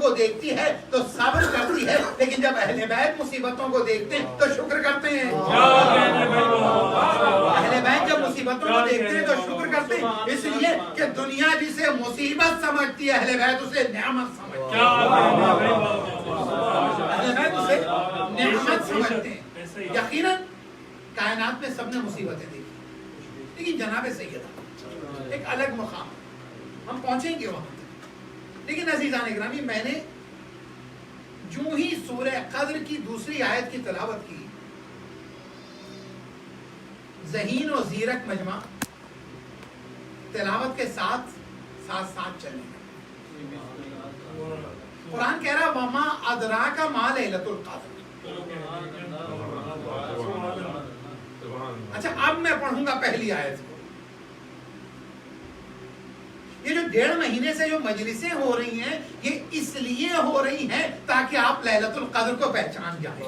کو دیکھتی ہے تو صبر کرتی ہے، لیکن جب اہل بیت مصیبتوں کو دیکھتے ہیں تو شکر کرتے ہیں۔ اہل بیت جب مصیبتوں کو دیکھتے ہیں تو شکر کرتے ہیں، اس لیے کہ دنیا جسے مصیبت سمجھتی ہے اہل بیت اسے نعمت سمجھتی ہے۔ اہل بیت اسے نعمت سمجھتے ہیں۔ یقیناً کائنات میں سب نے مصیبتیں دیکھی، لیکن جناب سیدہ ایک الگ مقام، ہم پہنچیں گے وہاں تک۔ لیکن عزیزان گرامی، میں نے جو ہی سورہ قدر کی دوسری آیت کی تلاوت کی، ذہین و زیرک مجمع تلاوت کے ساتھ ساتھ چلیں گے۔ قرآن کہہ رہا وما ادراک ما لیلۃ القدر۔ اچھا اب میں پڑھوں گا پہلی آیت کو۔ یہ جو 1.5 مہینے سے جو مجلسیں ہو رہی ہیں یہ اس لیے ہو رہی ہیں تاکہ آپ لیلۃ القدر کو پہچان جائیں۔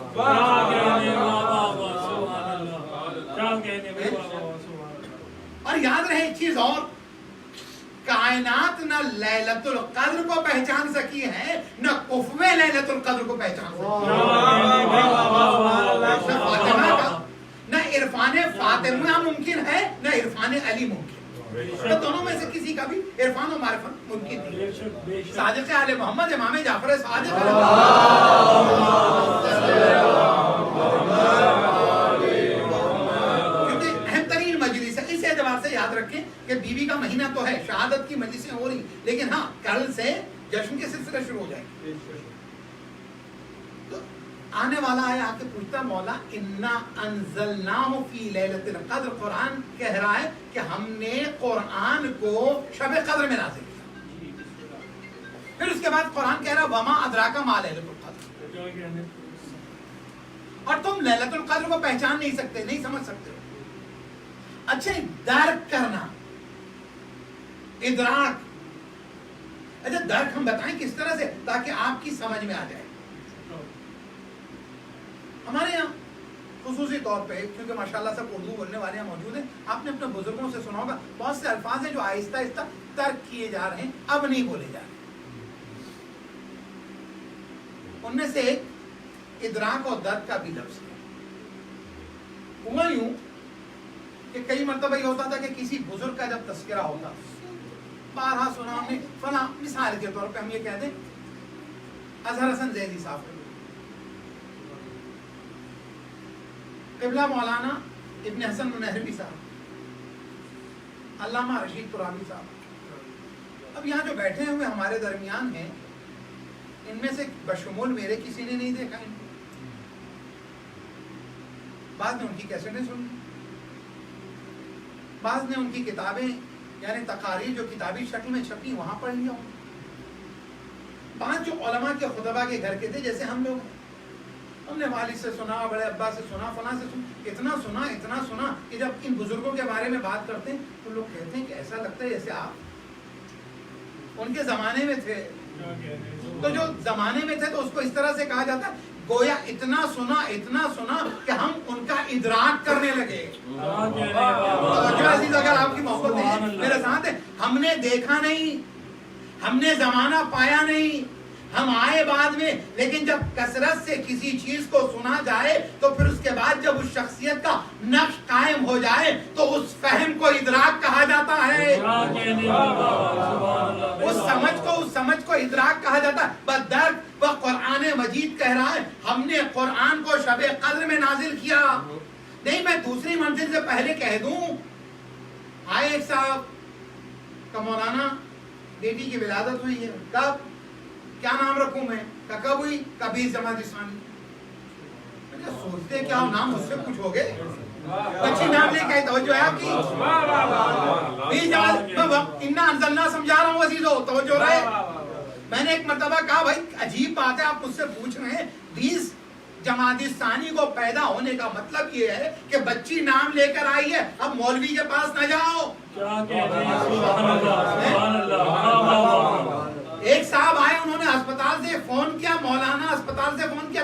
اور یاد رہے ایک چیز اور، کائنات نہ لیلۃ القدر کو پہچان سکی ہے نہ کفوے لیلۃ القدر کو پہچان سکی ہے۔ نہ عرفان فاطمہ ممکن ہے نہ عرفان علی ممکن، تو دونوں میں سے کسی کا بھی عرفان و معرفت ممکن نہیں۔ صادق آل محمد امام جعفر صادق کیونکہ اہم ترین مجلس ہے، اس اعتبار سے یاد رکھیں کہ بیوی کا مہینہ تو ہے، شہادت کی مجلسیں ہو رہی، لیکن ہاں کل سے جشن کے سلسلے شروع ہو جائیں گے۔ آنے والا ہے آ کے پوچھتا مولا انا انزلناہ فی لیلۃ القدر، قرآن کہہ رہا ہے کہ ہم نے قرآن کو شب قدر میں نازل کیا۔ پھر اس کے بعد قرآن کہہ رہا وما ادراک ما لیلۃ القدر، اور تم لیلۃ القدر کو پہچان نہیں سکتے، نہیں سمجھ سکتے۔ اچھا درک کرنا، ادراک، اچھا درک ہم بتائیں کس طرح سے تاکہ آپ کی سمجھ میں آ جائے۔ ہمارے یہاں خصوصی طور پہ کیونکہ ماشاءاللہ سب اردو بولنے والے یہاں موجود ہیں، آپ نے اپنے بزرگوں سے سنا ہوگا بہت سے الفاظ ہیں جو آہستہ آہستہ ترک کیے جا رہے ہیں، اب نہیں بولے جا رہے۔ ان میں سے ایک ادراک اور درک کا بھی لفظ ہے۔ ہوا یوں کہ کئی مرتبہ یہ ہوتا تھا کہ کسی بزرگ کا جب تذکرہ ہوتا، بارہا سنا ہم نے فلاں، مثال کے طور پہ ہم یہ کہہ دیں اظہر حسن زیدی صاحب، قبلہ مولانا ابن حسن منہروی صاحب، علامہ رشید ترابی صاحب، اب یہاں جو بیٹھے ہوئے ہمارے درمیان ہیں ان میں سے بشمول میرے کسی نے نہیں دیکھا ان کو، بعض نے ان کی کیسٹیں سنی، بعض نے ان کی کتابیں یعنی تقاریر جو کتابی شکل میں چھپی وہاں پڑھ لیا، بعض جو علماء کے خطبہ کے گھر کے تھے جیسے ہم لوگ ہیں، ہم نے والد سے سنا، بڑے ابا سے سنا، فلاں سے سنا، اتنا سنا کہ جب ان بزرگوں کے بارے میں بات کرتے ہیں تو لوگ کہتے ہیں کہ ایسا لگتا ہے جیسے آپ ان کے زمانے میں تھے۔ تو جو زمانے میں تھے تو اس کو اس طرح سے کہا جاتا ہے گویا اتنا سنا کہ ہم ان کا ادراک کرنے لگے۔ عزیز اگر آپ کی محبت ہے میرے ساتھ ہے، ہم نے دیکھا نہیں، ہم نے زمانہ پایا نہیں، ہم آئے بعد میں، لیکن جب کثرت سے کسی چیز کو سنا جائے تو پھر اس کے بعد جب اس شخصیت کا نقش قائم ہو جائے تو اس فہم کو ادراک کہا جاتا ہے، اس سمجھ کو ادراک کہا جاتا ہے۔ بدرک و قرآن مجید کہہ رہا ہے ہم نے قرآن کو شب قدر میں نازل کیا۔ نہیں میں دوسری منزل سے پہلے کہہ دوں، آئے ایک صاحب کا مولانا بیٹی کی ولادت ہوئی ہے، کب، کیا نام رکھوں میں، کب ہوئی، کبھی جماعت اسلامی، سوچتے کیا نام مجھ سے پوچھو گے، بچی نام لے کے توجہ ہے آپ کی، انا انزلنا سمجھا رہا ہوں عزیزو، توجہ رہے۔ میں نے ایک مرتبہ کہا بھائی عجیب بات ہے آپ مجھ سے پوچھ رہے ہیں، 20 جماعت ثانی کو پیدا ہونے کا مطلب یہ ہے کہ بچی نام لے کر آئی ہے، اب مولوی کے پاس نہ جاؤ۔ ایک صاحب آئے، انہوں نے اسپتال سے فون کیا، مولانا اسپتال سے فون کیا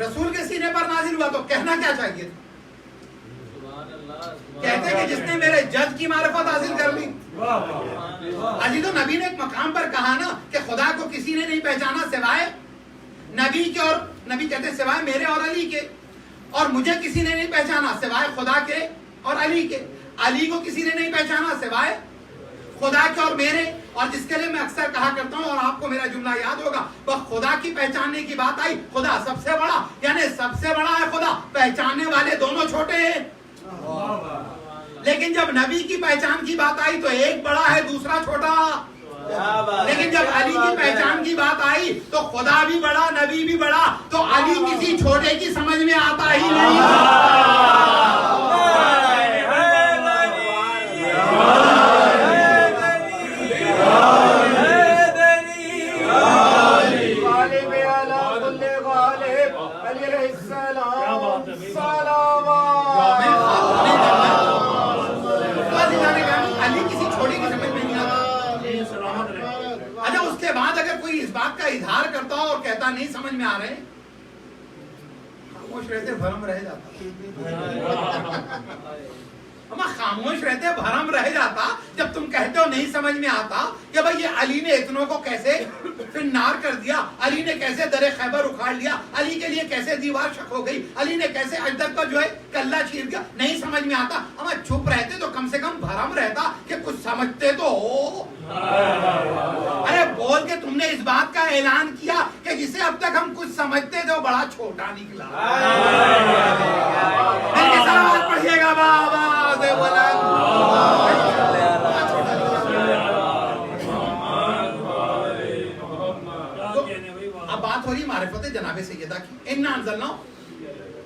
رسول کے سینے پر نازل ہوا تو کہنا کیا چاہیے تھا؟ کہتے کہ جس نے میرے جد کی معرفت حاصل کر لی. ابھی تو نبی نے ایک مقام پر کہا نا کہ خدا کو کسی نے نہیں پہچانا سوائے نبی کے, اور نبی کہتے سوائے میرے اور علی کے, اور مجھے کسی نے نہیں پہچانا سوائے خدا کے اور علی کے, علی کو کسی نے نہیں پہچانا سوائے خدا کے اور میرے. اور جس کے لیے میں اکثر کہا کرتا ہوں, اور آپ کو میرا جملہ یاد ہوگا, وہ خدا کی پہچاننے کی بات آئی, خدا سب سے بڑا, یعنی سب سے بڑا ہے خدا, پہچاننے والے دونوں چھوٹے ہیں. لیکن جب نبی کی پہچان کی بات آئی تو ایک بڑا ہے دوسرا چھوٹا. لیکن جب علی کی پہچان کی بات آئی تو خدا بھی بڑا نبی بھی بڑا, تو علی کسی چھوٹے کی سمجھ میں آتا ہی نہیں. اظہار کرتا اور کہتا نہیں سمجھ میں آ رہے, خاموش رہتے بھرم رہ جاتا. خاموش رہتے بھرم رہ جاتا جب تم کہتے ہو نہیں سمجھ میں آتا کہ بھائی یہ علی نے اتنوں کو کیسے فنار کر دیا, علی نے کیسے در خیبر اکھاڑ لیا, علی کے لیے کیسے دیوار شق ہو گئی, علی نے کیسے اجدر کا جو ہے کلہ چیر دیا. نہیں سمجھ میں آتا, ہم چپ رہتے تو کم سے کم بھرم رہتا کہ کچھ سمجھتے تو ہو. ارے بول کے تم نے اس بات کا اعلان کیا کہ جسے اب تک ہم کچھ سمجھتے تھے وہ بڑا چھوٹا نکلا. سلامات پڑھیے گا بابا. اب بات ہو رہی معرفت جناب سیدہ کی. انا انزلنا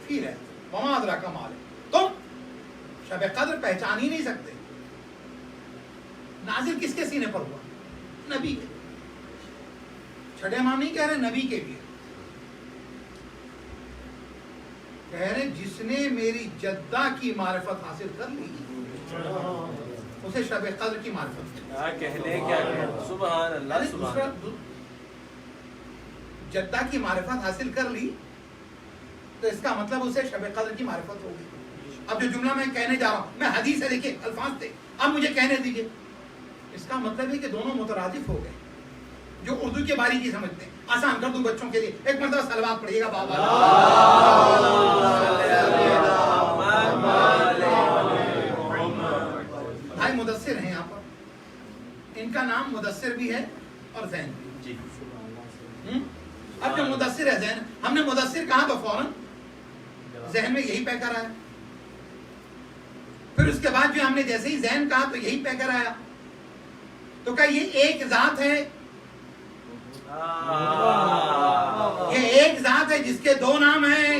فی لیلۃ وما ادراک ما لیلۃ. تم شب قدر پہچان ہی نہیں سکتے. نازل کس کے سینے پر ہوا؟ نبی کے. چھٹے امام نہیں کہہ رہے, نبی کے بھی کہہ رہے جس نے میری جدہ کی معرفت حاصل کر لی اسے شب قدر کی معرفت. سبحان اللہ. جدہ کی معرفت حاصل کر لی تو اس کا مطلب اسے شب قدر کی معرفت ہوگی. اب جو جملہ میں کہنے جا رہا ہوں, میں حدیث ہے, دیکھیے الفاظ تھے, اب مجھے کہنے دیجیے. اس کا مطلب ہے کہ دونوں مترادف ہو گئے. جو اردو کی باریکی سمجھتے ہیں, آسان کر دوں بچوں کے لیے, ایک مرتبہ صلوات پڑھیے گا بابا. بھائی مدثر ہیں یہاں پر, ان کا نام مدثر بھی ہے اور زین بھی. اب جو مدثر ہے زین, ہم نے مدثر کہا تو فوراً ذہن میں یہی پہ کر آیا. پھر اس کے بعد جو ہم نے جیسے ہی زین کہا تو یہی پہ کر آیا. تو کہا یہ ایک ذات ہے, یہ ایک ذات ہے جس کے دو نام ہیں.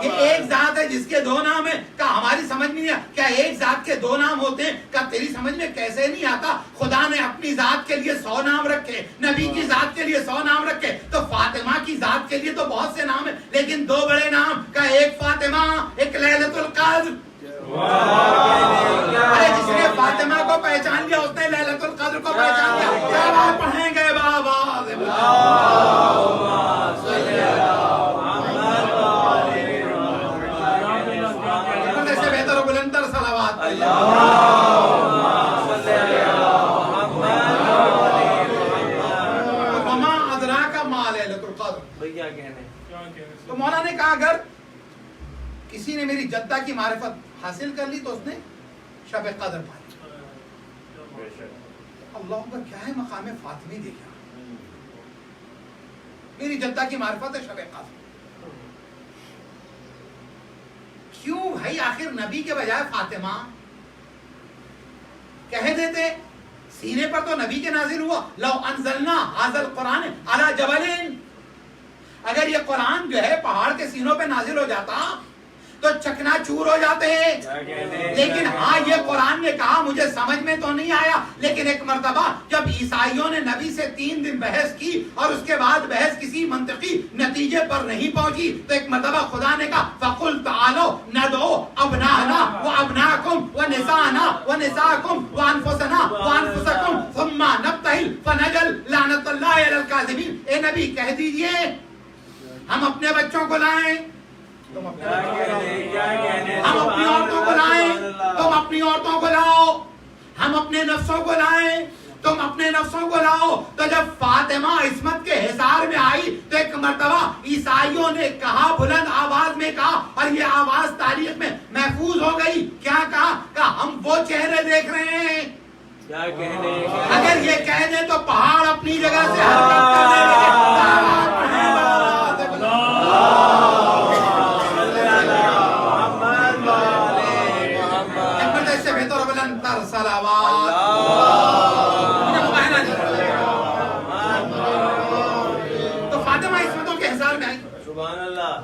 یہ ایک ذات ہے جس کے دو نام ہیں. کہا ہماری سمجھ میں نہیں آیا, کیا ایک ذات کے دو نام ہوتے ہیں؟ کہا تیری سمجھ میں کیسے نہیں آتا؟ خدا نے اپنی ذات کے لیے 100 نام رکھے, نبی کی ذات کے لیے 100 نام رکھے, تو فاطمہ کی ذات کے لیے تو بہت سے نام ہیں, لیکن دو بڑے نام. کہا ایک فاطمہ, ایک لیلۃ القدر. ارے جس نے فاطمہ کو پہچان لیا اس نے لیلۃ القدر کو پہچان لیا. کیا بات پڑھیں گے بابا؟ سے بہتر و بلندر صلوات. وما ادراک ما لیلۃ القدر. تو مولا نے کہا اگر کسی نے میری جدہ کی معرفت حاصل کر لی تو اس نے شب قدر پائی. اللہ اکبر, کیا ہے مقام فاطمی دیکھا. میری جدہ کی معرفت ہے شب قدر. کیوں بھائی آخر نبی کے بجائے فاطمہ کہہ دیتے؟ سینے پر تو نبی کے نازل ہوا. لو انزلنا ھذا القرآن علی جبل, اگر یہ قرآن جو ہے پہاڑ کے سینوں پہ نازل ہو جاتا تو چکنا چور ہو جاتے ہیں. لیکن ہاں یہ قرآن نے کہا مجھے سمجھ میں تو نہیں آیا, لیکن ایک مرتبہ جب عیسائیوں نے نبی سے 3 دن بحث کی اور اس کے بعد بحث کسی منطقی نتیجے پر نہیں پہنچی تو ایک مرتبہ خدا نے کہا فَقُلْ تَعَالَوْا نَدْعُوا أَبْنَاءَنَا وَأَبْنَاءَكُمْ وَنِسَاءَنَا وَنِسَاءَكُمْ وَأَنفُسَنَا وَأَنفُسَكُمْ ثُمَّ نَبْتَهِلْ فَنَجْعَلْ لَعْنَةَ اللَّهِ عَلَى الْكَاذِبِينَ. اے نبی کہہ دیجئے ہم اپنے بچوں کو لائیں، تم اپنے ہم اپنی عورتوں کو لائیں، تم اپنی عورتوں کو لاؤ، ہم اپنے نفسوں کو لائیں، تم اپنے نفسوں کو لاؤ۔ تو جب فاطمہ عصمت کے حصار میں آئی تو ایک مرتبہ عیسائیوں نے کہا، بلند آواز میں کہا، اور یہ آواز تاریخ میں محفوظ ہو گئی، کیا کہا؟ کہ ہم وہ چہرے دیکھ رہے ہیں، اگر یہ کہہ دیں تو پہاڑ اپنی جگہ سے حرکت کرنے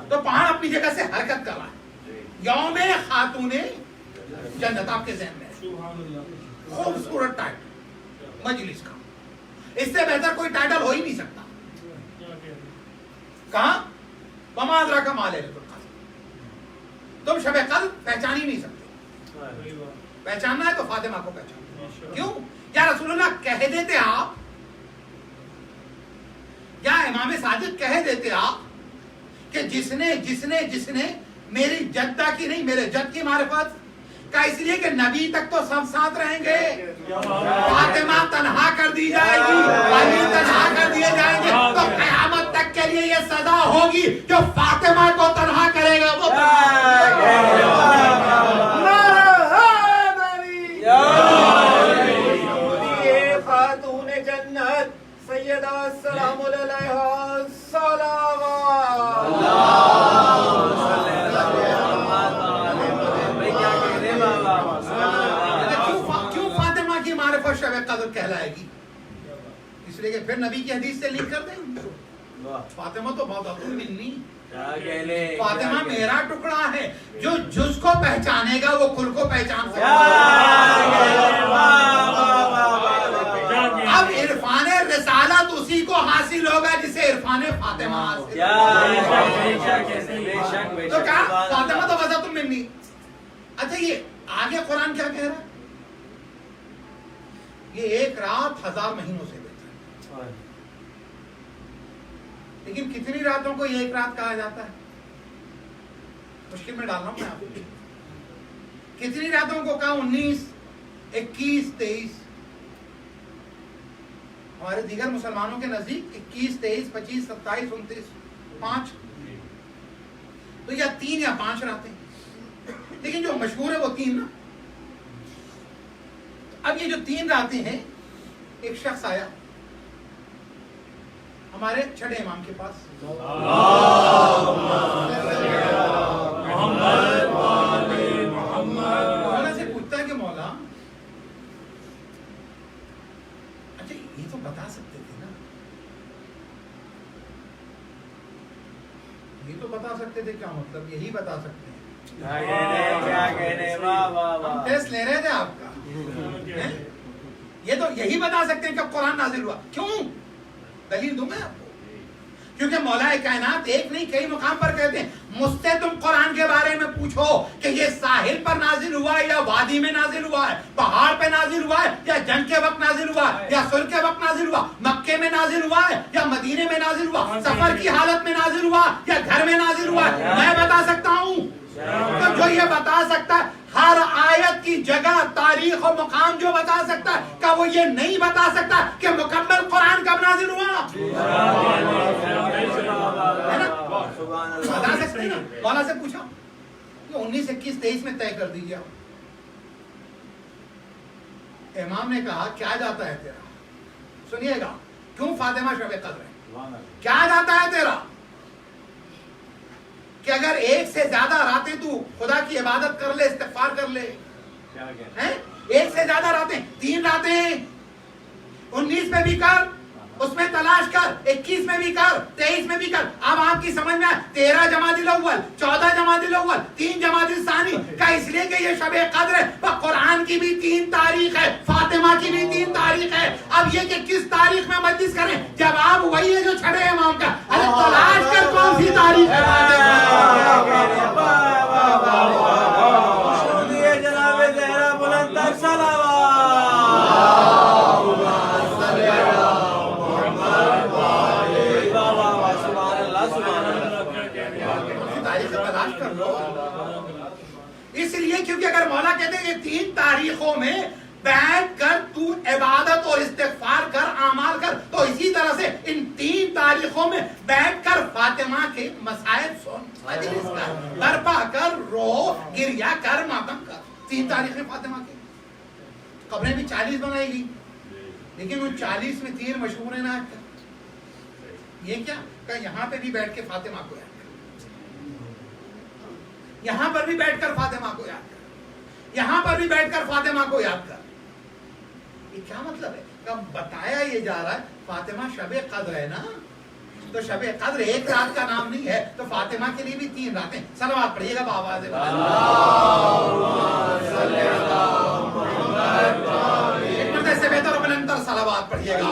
تو پہاڑ اپنی جگہ سے حرکت کر رہا ہے۔ یوم خاتون جنت آپ کے ذہن میں ہے، خوبصورت ٹائٹل مجلس کا، اس سے بہتر کوئی ٹائٹل ہو ہی نہیں سکتا۔ کہاں وما ادراک ما لیلۃ القدر، تم شب قدر پہچان ہی نہیں سکتے، پہچاننا ہے تو فاطمہ کو پہچاننا۔ کیوں؟ یا رسول اللہ کہہ دیتے آپ، یا امام صادق کہہ دیتے آپ کہ جس نے میری جدہ کی نہیں میرے جد کی معرفت کا، اس لیے کہ نبی تک تو سب ساتھ رہیں گے، فاطمہ تنہا کر دی جائے گی، علی تنہا کر دیے جائیں گے، تو قیامت تک کے لیے یہ سزا ہوگی جو فاطمہ کو تنہا کرے گا وہ خاتون جنت سیدہ السلام علیہا کیوں فاطمہ کی معرفت شب قدر کہلائے گی؟ اس لیے کہ پھر نبی کی حدیث سے لنک کر دیں، فاطمہ تو بہت منی، فاطمہ میرا ٹکڑا ہے، جو جز کو پہچانے گا وہ کل کو پہچان سکتا ہے۔ اب عرفان رسالت اسی کو حاصل ہوگا جسے عرفان فاطمہ حاصل تو کہا فاطمہ تو وضع تم منی۔ اچھا یہ آگے قرآن کیا کہہ رہا ہے؟ یہ ایک رات 1000 مہینوں سے بہتر ہے، لیکن کتنی راتوں کو یہ ایک رات کہا جاتا ہے؟ مشکل میں ڈال رہا ہوں میں آپ کو، کتنی راتوں کو کہا؟ 19 21 23 ہمارے دیگر مسلمانوں کے نزدیک 21 23 25 27 29 5 تو یا 3 یا 5 راتیں، لیکن جو مشہور ہے وہ 3 نا۔ اب یہ جو 3 راتیں ہیں، ایک شخص آیا ہمارے چھٹے امام کے پاس، مولا سے پوچھتا ہے کہ مولا اچھا یہ تو بتا سکتے تھے نا، یہ تو بتا سکتے تھے، کیا مطلب یہی بتا سکتے ہیں؟ ہم ٹیسٹ لے رہے تھے آپ کا، یہ تو یہی بتا سکتے ہیں کہ قرآن نازل ہوا۔ کیوں؟ دلیل دوں میں آپ کو، کیونکہ مولا کائنات ایک نہیں کئی مقام پر کہتے ہیں مجھ سے تم قرآن کے بارے میں پوچھو کہ یہ ساحل پر نازل ہوا ہے یا وادی میں نازل ہوا ہے، پہاڑ پہ نازل ہوا ہے یا جنگ کے وقت نازل ہوا ہے یا صلح کے وقت نازل ہوا، مکے میں نازل ہوا ہے یا مدینے میں نازل ہوا، سفر کی حالت میں نازل ہوا یا گھر میں نازل ہوا ہے، میں بتا سکتا ہوں۔ تو جو یہ بتا سکتا ہے ہر آیت کی جگہ تاریخ و مقام جو بتا سکتا ہے، کہ وہ یہ نہیں بتا سکتا کہ مکمل قرآن کب نازل ہوا؟ بتا سکتے ہیں، مولا سے پوچھا 19 21 23 میں طے کر دیجیے۔ امام نے کہا کیا جاتا ہے تیرا؟ سنیے گا کیوں فاطمہ شب قدر ہے، کیا جاتا ہے تیرا کہ اگر ایک سے زیادہ راتیں تو خدا کی عبادت کر لے، استغفار کر لے، ایک سے زیادہ راتیں، 3 راتیں 19 میں بھی کر، اس میں تلاش کر، 21 میں بھی کر، 23 میں بھی کر۔ اب آپ کی سمجھ میں 13 جمادی الاول، 14 جمادی الاول، 3 جمادی الثانی کا، اس لیے کہ یہ شب قدر ہے، قرآن کی بھی 3 تاریخ ہے، فاطمہ کی بھی 3 تاریخ ہے۔ اب یہ کہ کس تاریخ میں مجلس کریں، جواب وہی ہے جو چھٹے امام کا، ارے تلاش کر کون سی تاریخ ہے۔ تاریخیں تلاش کر لو. اس لیے کیونکہ اگر مولا کہتے ہیں کہ 3 تاریخوں میں بیٹھ کر تو عبادت اور استغفار کر اعمال کر, تو اسی طرح سے ان 3 تاریخوں میں بیٹھ کر فاطمہ کے مسائل سن, مجلس کر, برپا کر, رو, گریا کر, ماتم کر. 3 تاریخیں فاطمہ کی. قبریں بھی 40 بنائی گئی, لیکن ان 40 میں تیر مشہور ہیں نا. یہ کیا کہ یہاں پہ بھی بیٹھ کے فاطمہ کو یاد کر, یہاں پر بھی بیٹھ کر فاطمہ کو یاد کر, یہاں پر بھی بیٹھ کر فاطمہ کو یاد کر. یہ کیا مطلب ہے؟ کہ بتایا یہ جا رہا ہے فاطمہ شب قدر ہے نا, تو شب قدر ایک رات کا نام نہیں ہے, تو فاطمہ کے لیے بھی 3 راتیں. صلوات پڑھیے گا بآواز ایک مرتبہ سے بہتر اور بلندر صلوات پڑھیے گا.